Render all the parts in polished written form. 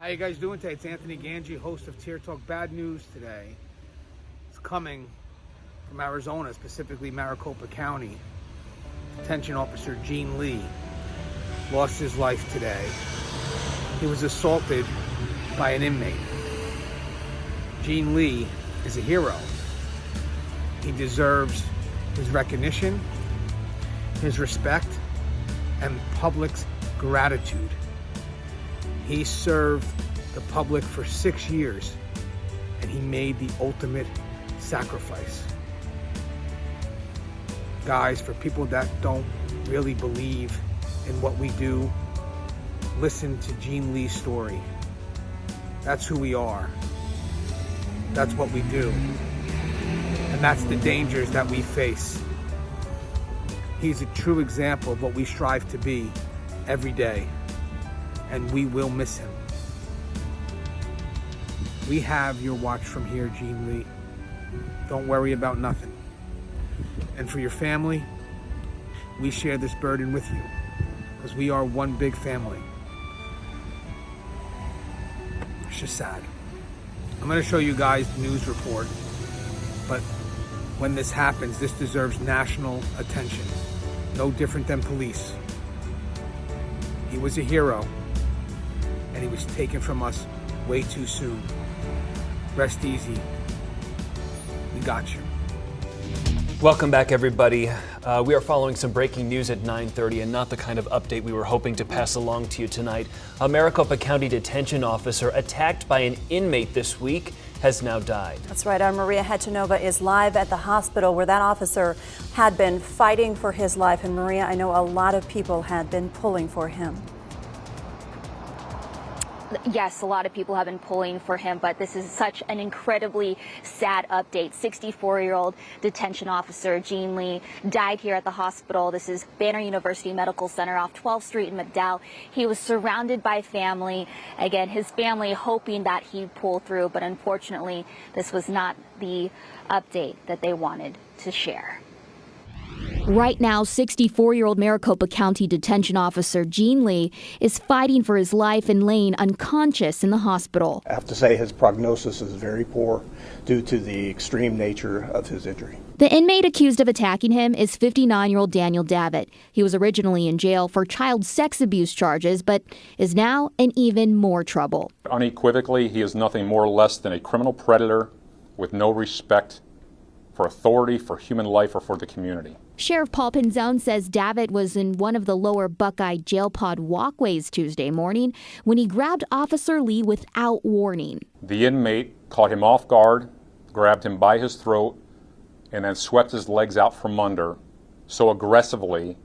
How you guys doing today? It's Anthony Ganji, host of Tier Talk Bad News today. It's coming from Arizona, specifically Maricopa County. Detention Officer Gene Lee lost his life today. He was assaulted by an inmate. Gene Lee is a hero. He deserves his recognition, his respect, and public's gratitude. He served the public for 6 years, and he made the ultimate sacrifice. Guys, for people that don't really believe in what we do, listen to Gene Lee's story. That's who we are. That's what we do. And that's the dangers that we face. He's a true example of what we strive to be every day. And we will miss him. We have your watch from here, Gene Lee. Don't worry about nothing. And for your family, we share this burden with you, because we are one big family. It's just sad. I'm going to show you guys the news report, but when this happens, this deserves national attention. No different than police. He was a hero, and he was taken from us way too soon. Rest easy. We got you. Welcome back, everybody. We are following some breaking news at 9:30, and not the kind of update we were hoping to pass along to you tonight. A Maricopa County detention officer attacked by an inmate this week has now died. That's right. Our Maria Hechanova is live at the hospital where that officer had been fighting for his life. And Maria, I know a lot of people had been pulling for him. Yes, a lot of people have been pulling for him, but this is such an incredibly sad update. 64-year-old detention officer Gene Lee died here at the hospital. This is Banner University Medical Center off 12th Street in McDowell. He was surrounded by family. Again, his family hoping that he'd pull through, but unfortunately, this was not the update that they wanted to share. Right now, 64-year-old Maricopa County detention officer Gene Lee is fighting for his life and laying unconscious in the hospital. I have to say his prognosis is very poor due to the extreme nature of his injury. The inmate accused of attacking him is 59-year-old Daniel Davitt. He was originally in jail for child sex abuse charges, but is now in even more trouble. Unequivocally, he is nothing more or less than a criminal predator with no respect for authority, for human life, or for the community. Sheriff Paul Pinzone says Davitt was in one of the Lower Buckeye Jail pod walkways Tuesday morning when he grabbed Officer Lee without warning. The inmate caught him off guard, grabbed him by his throat, and then swept his legs out from under so aggressively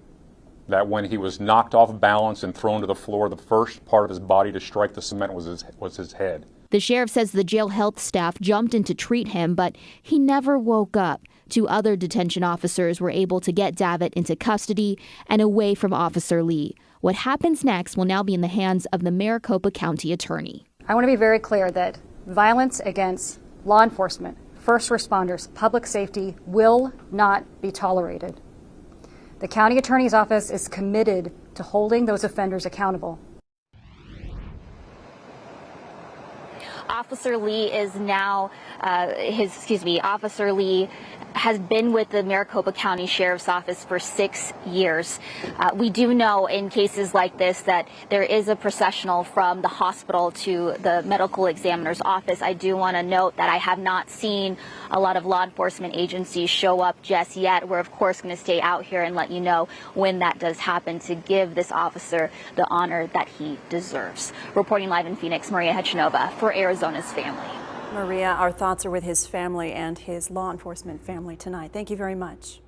that when he was knocked off balance and thrown to the floor, the first part of his body to strike the cement was his head. The sheriff says the jail health staff jumped in to treat him, but he never woke up. 2 other detention officers were able to get Davitt into custody and away from Officer Lee. What happens next will now be in the hands of the Maricopa County attorney. I want to be very clear that violence against law enforcement, first responders, public safety will not be tolerated. The county attorney's office is committed to holding those offenders accountable. Officer Lee is now, Officer Lee has been with the Maricopa County Sheriff's Office for 6 years. We do know in cases like this that there is a processional from the hospital to the medical examiner's office. I do want to note that I have not seen a lot of law enforcement agencies show up just yet. We're of course going to stay out here and let you know when that does happen to give this officer the honor that he deserves. Reporting live in Phoenix, Maria Hechanova for Arizona's Family. Maria, our thoughts are with his family and his law enforcement family tonight. Thank you very much.